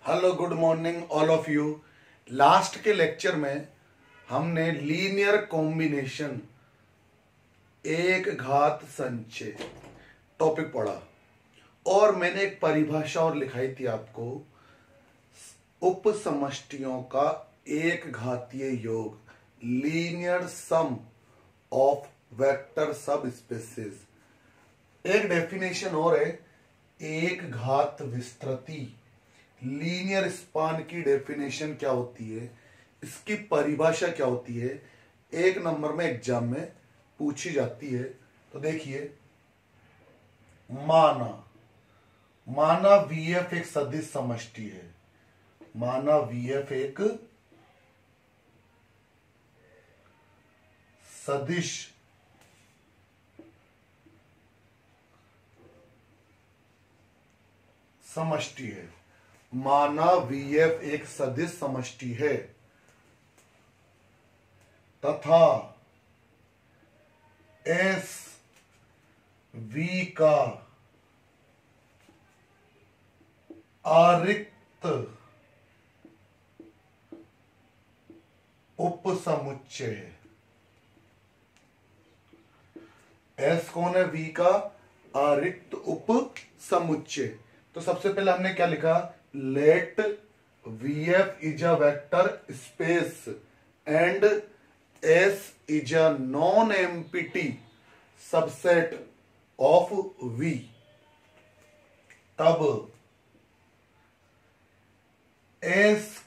Hello, good morning all of you. Last के lecture में हमने लीनियर कॉम्बिनेशन एक घात संचय टॉपिक पढ़ा और मैंने एक परिभाषा और लिखाई थी आपको, उप समष्टियों का एक घातीय योग, लीनियर सम ऑफ वेक्टर सब स्पेसेस। एक डेफिनेशन और है, एक घात विस्तृति। लीनियर स्पान की डेफिनेशन क्या होती है, इसकी परिभाषा क्या होती है, एक नंबर में एग्जाम में पूछी जाती है। तो देखिए, माना वीएफ एक सदिश समष्टि है। माना वीएफ एक सदिश समष्टि है। माना वीएफ एक सदिश समष्टि है तथा एस वी का आरिक्त उपसमुच्चय है। एस कौन है? वी का आरिक्त उपसमुच्चय। तो सबसे पहले हमने क्या लिखा? Let V F is a vector space and S is a non empty subset of V. तब एस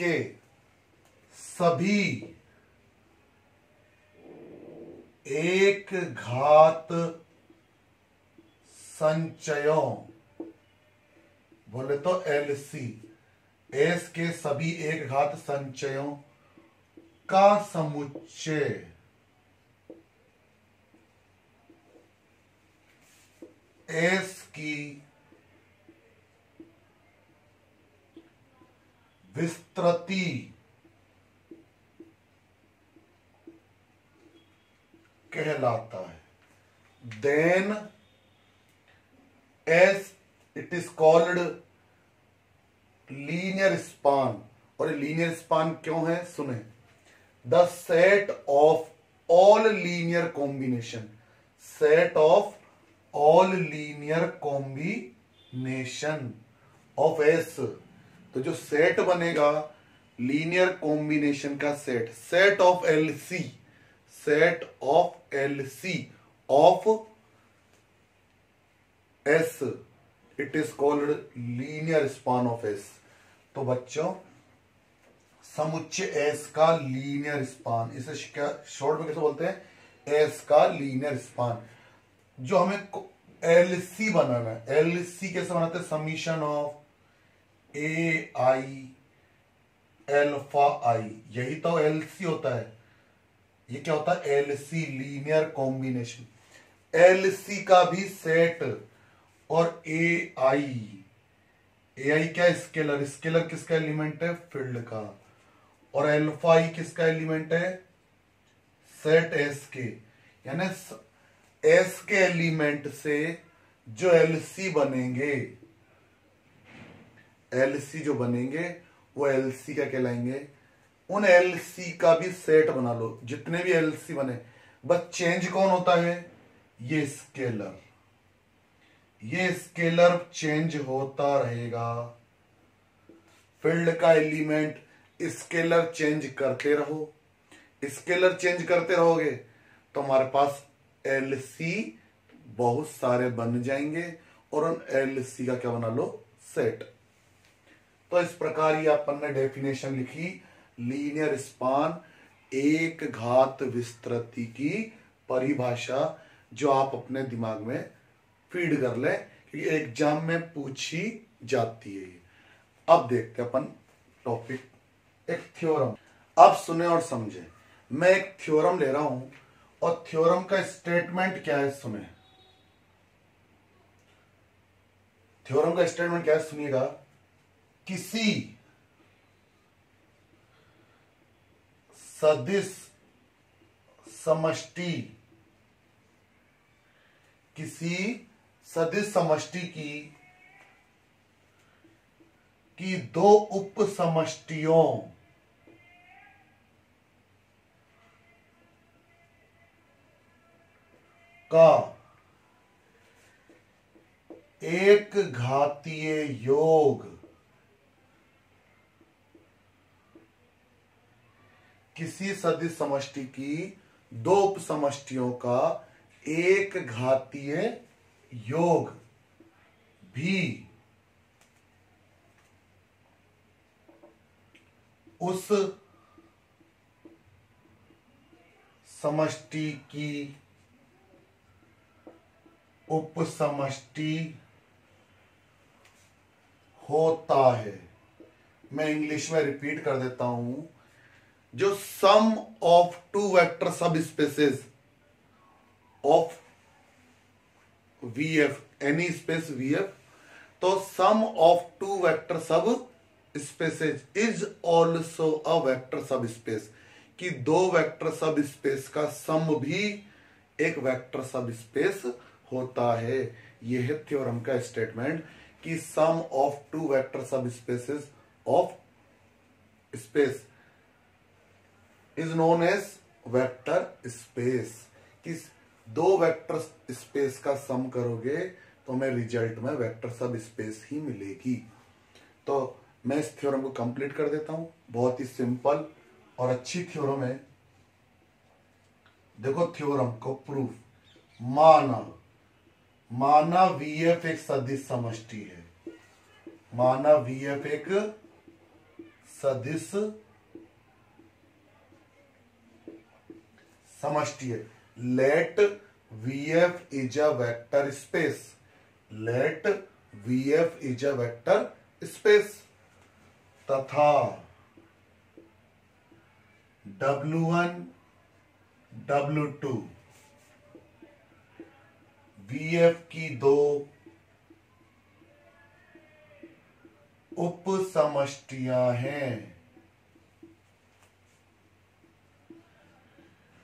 के सभी एक घात संचयों, बोले तो एलसी, एस के सभी एक घात संचयों का समुच्चय एस की विस्तृति कहलाता है। Then S it is called linear span. और लीनियर स्पान क्यों है? सुने, the set of all linear combination, set of all linear combination of S. तो जो सेट बनेगा लीनियर कॉम्बिनेशन का set, set of LC, set of LC of S, it is called linear span of S. तो बच्चों, समुच्चय S का linear span, इसे short में कैसे बोलते हैं? एस का लीनियर स्पान। जो हमें एलसी बनाना है, एलसी कैसे बनाते हैं? Summation of a i alpha i, यही तो एलसी होता है। ये क्या होता है? LC, linear combination. एलसी का भी सेट और ए आई क्या? स्केलर, स्केलर किसका एलिमेंट है? फील्ड का। और एल्फा आई किसका एलिमेंट है? सेट एस के। यानी एस के एलिमेंट से जो एलसी बनेंगे, एलसी जो बनेंगे वो एलसी क्या कहलाएंगे? उन एलसी का भी सेट बना लो, जितने भी एलसी बने। बस चेंज कौन होता है? ये स्केलर, ये स्केलर चेंज होता रहेगा। फील्ड का एलिमेंट स्केलर चेंज करते रहो, स्केलर चेंज करते रहोगे तो हमारे पास एलसी बहुत सारे बन जाएंगे और उन एलसी का क्या बना लो? सेट। तो इस प्रकार ये अपन ने डेफिनेशन लिखी, लीनियर स्पान एक घात विस्तृति की परिभाषा, जो आप अपने दिमाग में फीड कर ले क्योंकि एग्जाम में पूछी जाती है। अब देखते हैं अपन टॉपिक, एक थ्योरम। अब सुने और समझे, मैं एक थ्योरम ले रहा हूं और थ्योरम का स्टेटमेंट क्या है? सुने, थ्योरम का स्टेटमेंट क्या है? सुनिएगा। किसी सदिश समष्टि, किसी सदिश समष्टि की दो उप समष्टियों का एक घातीय योग किसी सदिश समष्टि की दो उप समष्टियों का एक घातीय योग भी उस समष्टि की उप समष्टि होता है। मैं इंग्लिश में रिपीट कर देता हूं, जो सम ऑफ टू वेक्टर सब spaces of VF, any space VF, तो सम ऑफ टू वेक्टर सब spaces is also a vector सब स्पेस, कि दो वेक्टर सब स्पेस का सम भी एक वेक्टर सब स्पेस होता है। यह है थ्योरम का स्टेटमेंट कि सम ऑफ टू वेक्टर सब spaces of space is known as vector space. किस दो वेक्टर स्पेस का सम करोगे तो हमें रिजल्ट में वेक्टर सब स्पेस ही मिलेगी। तो मैं इस थ्योरम को कंप्लीट कर देता हूं, बहुत ही सिंपल और अच्छी थ्योरम है। देखो थ्योरम को प्रूफ, माना वीएफ एक सदिश समष्टि है, माना वीएफ एक सदिश समष्टि है। Let V F is a vector space, let V F is a vector space तथा W1 W2 वीएफ की दो उप समष्टियां हैं।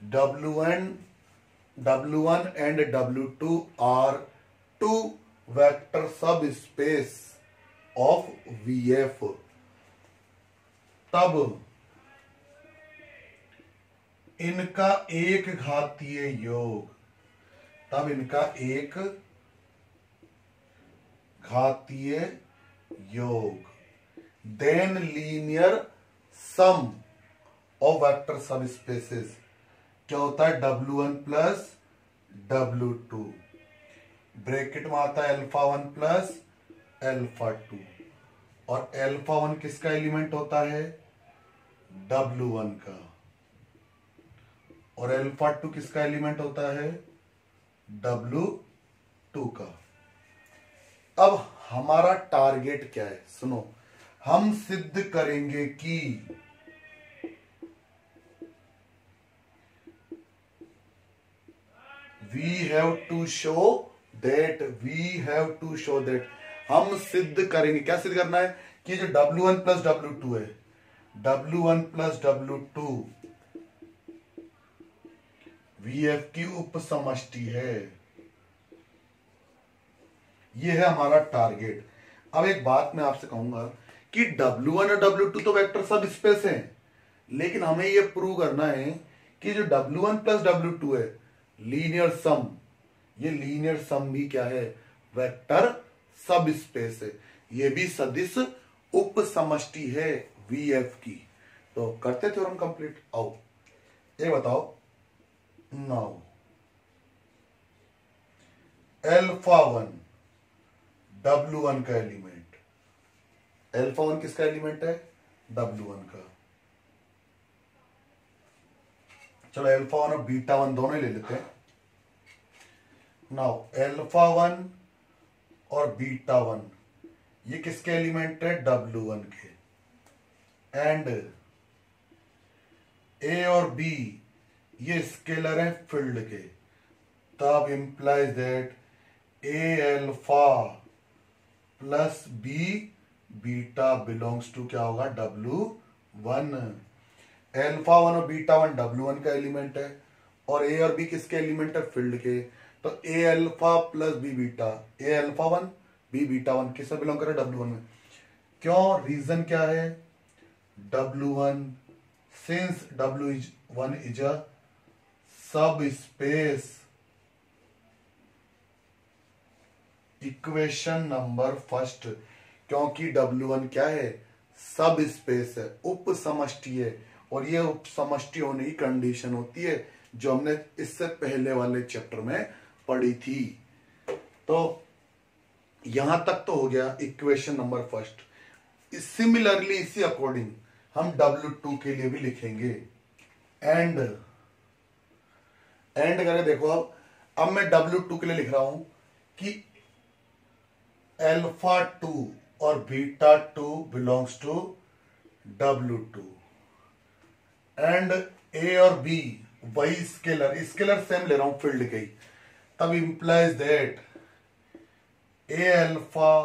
W1 and W2 are two vector subspace of VF। तब इनका एक घातीय योग, तब इनका एक घातीय योग, then linear sum of vector सब स्पेसेस क्या होता है, W1 प्लस W2, ब्रैकेट में आता है अल्फा 1 प्लस अल्फा 2, और अल्फा 1 किसका एलिमेंट होता है, W1 का, और अल्फा 2 किसका एलिमेंट होता है, W2 का। अब हमारा टारगेट क्या है, सुनो, हम सिद्ध करेंगे कि we have to show that, हम सिद्ध करेंगे, क्या सिद्ध करना है कि जो W1 प्लस W2 है, W1 प्लस W2 VF की उप समष्टि है। यह है हमारा टारगेट। अब एक बात मैं आपसे कहूंगा कि W1 और W2 तो वेक्टर सब स्पेस हैं, लेकिन हमें यह प्रूव करना है कि जो W1 प्लस W2 है लीनियर सम, ये लीनियर सम भी क्या है, वेक्टर सब स्पेस है, ये भी सदिश उप समष्टि है VF की। तो करते थ्योरम कंप्लीट। आओ ये बताओ, नाउ अल्फा 1 W1 का एलिमेंट, अल्फा 1 किसका एलिमेंट है, W1 का। चलो अल्फा 1 और बीटा 1 दोनों ले लेते हैं। नाउ अल्फा 1 और बीटा 1 ये किसके एलिमेंट है, W1 के। एंड ए और बी ये स्केलर है फील्ड के, तब implies that a alpha plus b beta belongs to क्या होगा, W1। अल्फा 1 और बीटा 1 W1 का एलिमेंट है, और ए और बी किसके एलिमेंट है, फील्ड के। तो a alpha plus b beta, A alpha 1 B beta 1 किसमें बिलोंग करे, W1 में। क्यों, रीजन क्या है, W1 since W1 is a सब स्पेस, इक्वेशन नंबर फर्स्ट, क्योंकि W1 क्या है, सब स्पेस है, उप समष्टि है, और ये उप समष्टि होने की कंडीशन होती है जो हमने इससे पहले वाले चैप्टर में पढ़ी थी। तो यहां तक तो हो गया इक्वेशन नंबर फर्स्ट। सिमिलरली इसी अकॉर्डिंग हम W2 के लिए भी लिखेंगे। एंड करें, देखो अब मैं W2 के लिए लिख रहा हूं कि अल्फा 2 और beta 2 belongs to W2 and a और बी वही स्केलर सेम ले रहा हूं फील्ड के ही, तब implies that a alpha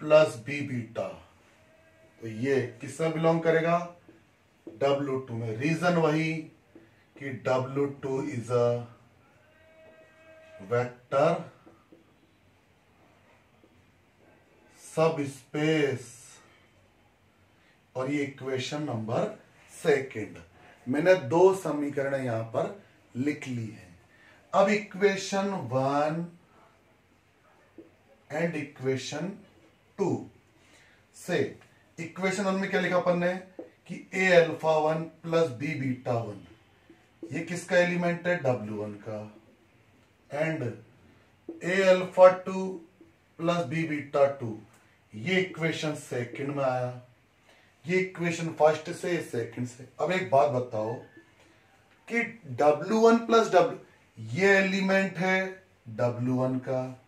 plus b beta, तो ये किसमें बिलोंग करेगा, W2 में। रीजन वही कि W2 इज अ वेक्टर सब स्पेस, और ये इक्वेशन नंबर सेकंड। मैंने 2 समीकरण यहां पर लिख ली है। अब इक्वेशन 1 एंड इक्वेशन 2 से, इक्वेशन 1 में क्या लिखा अपन ने कि a alpha 1 plus b beta 1, ये किसका एलिमेंट है, W1 का। And a alpha 2 plus b beta 2, ये इक्वेशन सेकंड में आया, ये इक्वेशन फर्स्ट से, सेकंड से। अब एक बात बताओ कि W1 प्लस W, ये एलिमेंट है W1 का,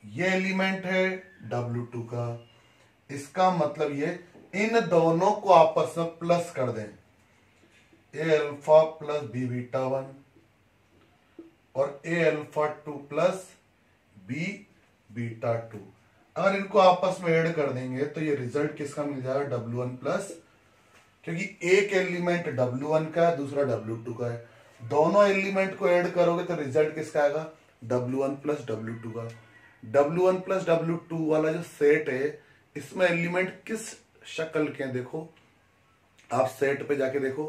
ये एलिमेंट है W2 का। इसका मतलब ये इन दोनों को आपस में प्लस कर दें, ए अल्फा प्लस बी बीटा 1 और ए अल्फा 2 प्लस बी बीटा 2। अगर इनको आपस में ऐड कर देंगे तो ये रिजल्ट किसका मिल जाएगा, W1 प्लस, क्योंकि एक एलिमेंट W1 का है, दूसरा W2 का है, दोनों एलिमेंट को ऐड करोगे तो रिजल्ट किसका आएगा, W1 प्लस W2 का। W1 प्लस W2 वाला जो सेट है, इसमें एलिमेंट किस शक्ल के हैं, देखो आप सेट पे जाके देखो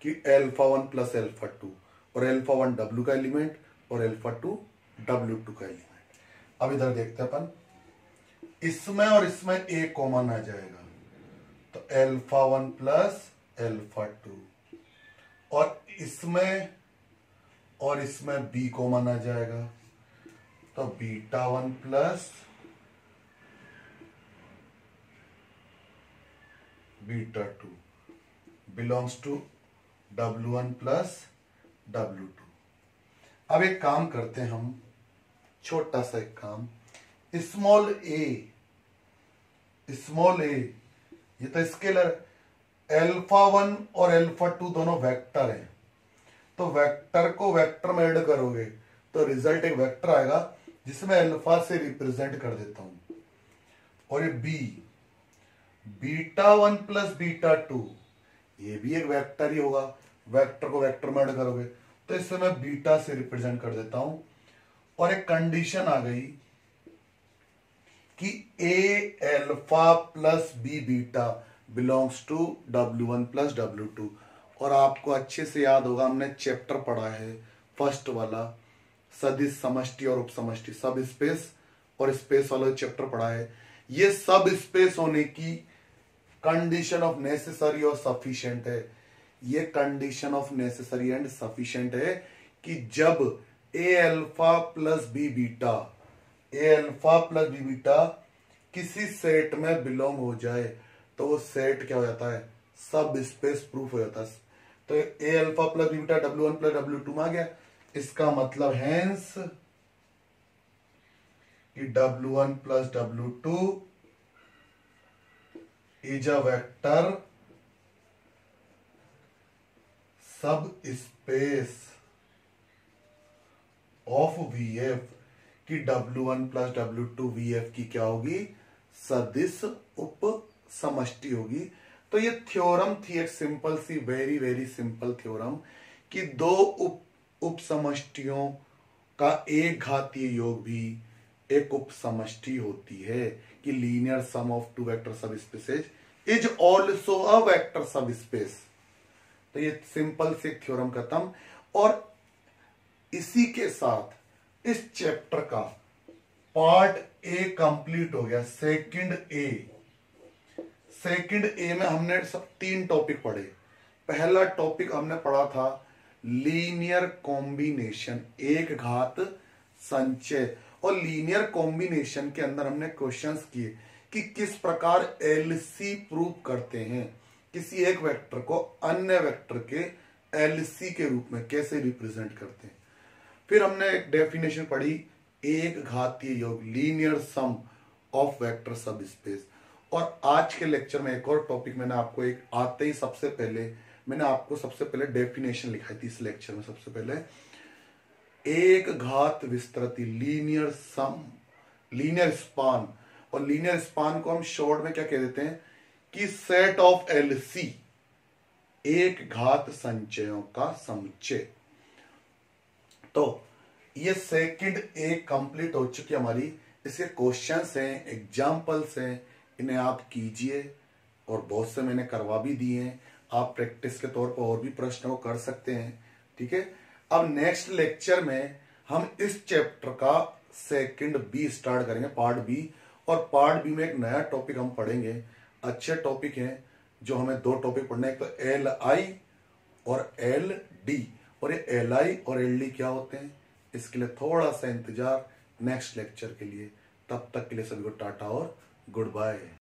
कि अल्फा 1 प्लस अल्फा 2, और अल्फा 1 W का एलिमेंट और अल्फा 2 W2 का एलिमेंट। अब इधर देखते हैं अपन, इसमें और इसमें ए कॉमन आ जाएगा, तो अल्फा 1 प्लस अल्फा 2, और इसमें बी कॉमन आ जाएगा, तो beta 1 plus beta 2 belongs to W1 plus W2। अब एक काम करते हैं हम, छोटा सा एक काम, स्मॉल ए, ये तो स्केलर, अल्फा 1 और अल्फा 2 दोनों वेक्टर हैं, तो वेक्टर को वेक्टर में ऐड करोगे तो रिजल्ट एक वेक्टर आएगा जिसमें अल्फा से रिप्रेजेंट कर देता हूं, और ये बी बीटा 1 प्लस बीटा 2, ये भी एक वेक्टर ही होगा, वेक्टर को वेक्टर में ऐड करोगे तो इससे मैं बीटा से रिप्रेजेंट कर देता हूं। और एक कंडीशन आ गई कि a alpha plus b beta belongs to W1 plus W2। और आपको अच्छे से याद होगा, हमने चैप्टर पढ़ा है फर्स्ट वाला, सदिश समष्टि और उपसमष्टि, सब स्पेस और स्पेस वाला चैप्टर पढ़ा है। ये सब स्पेस होने की कंडीशन ऑफ नेसेसरी और सफिशिएंट है, ये condition of necessary and sufficient है कि जब ए अल्फा प्लस बी बीटा, ए अल्फा प्लस बी बीटा किसी सेट में बिलोंग हो जाए तो वो सेट क्या हो जाता है, सब स्पेस प्रूफ हो जाता है। तो a alpha plus b beta W1 plus W2 में आ गया, इसका मतलब हैंस कि W1 plus W2 is a vector subspace of VF, कि W1 प्लस W2 VF की क्या होगी, सदिश उप समष्टि होगी। तो ये थ्योरम थी एक सिंपल सी, वेरी वेरी सिंपल थ्योरम, कि दो उप समष्टियों का एक घातीय योग भी एक उप समष्टि होती है, कि linear sum of two vector subspaces is also a vector subspace. तो ये सिंपल से थ्योरम खत्म। और इसी के साथ इस चैप्टर का पार्ट ए कंप्लीट हो गया। सेकंड ए में हमने सब 3 टॉपिक पढ़े। पहला टॉपिक हमने पढ़ा था लीनियर कॉम्बिनेशन, एक घात संचय। और लीनियर कॉम्बिनेशन के अंदर हमने क्वेश्चंस किए कि किस प्रकार एलसी प्रूव करते हैं, किसी एक वेक्टर को अन्य वेक्टर के एलसी के रूप में कैसे रिप्रेजेंट करते हैं। फिर हमने एक डेफिनेशन पढ़ी, एक घातीय योग, लीनियर सम ऑफ वेक्टर सब स्पेस। और आज के लेक्चर में एक और टॉपिक मैंने आपको एक आते ही सबसे पहले डेफिनेशन लिखाई थी इस लेक्चर में। सबसे पहले एक घात विस्तृति, लीनियर सम, लीनियर स्पान। और लीनियर स्पान को हम शॉर्ट में क्या कह देते हैं कि सेट ऑफ एलसी, एक घात संचयों का समुच्चय। तो ये सेकंड एक कंप्लीट हो चुकी हमारी। इसके क्वेश्चंस हैं, एग्जांपल्स हैं, इन्हें आप कीजिए। और बहुत से मैंने करवा भी दिए हैं, आप प्रैक्टिस के तौर पर और भी प्रश्न को कर सकते हैं। ठीक है, अब नेक्स्ट लेक्चर में हम इस चैप्टर का सेकंड बी स्टार्ट करेंगे, पार्ट बी। और पार्ट बी में एक नया टॉपिक हम पढ़ेंगे। अच्छे टॉपिक हैं जो हमें 2 टॉपिक पढ़ने हैं, एक तो एल आई और एल डी। और ये एल आई और एल डी क्या होते हैं, इसके लिए थोड़ा सा इंतजार नेक्स्ट लेक्चर के लिए। तब तक के लिए सभी को टाटा और गुड बाय।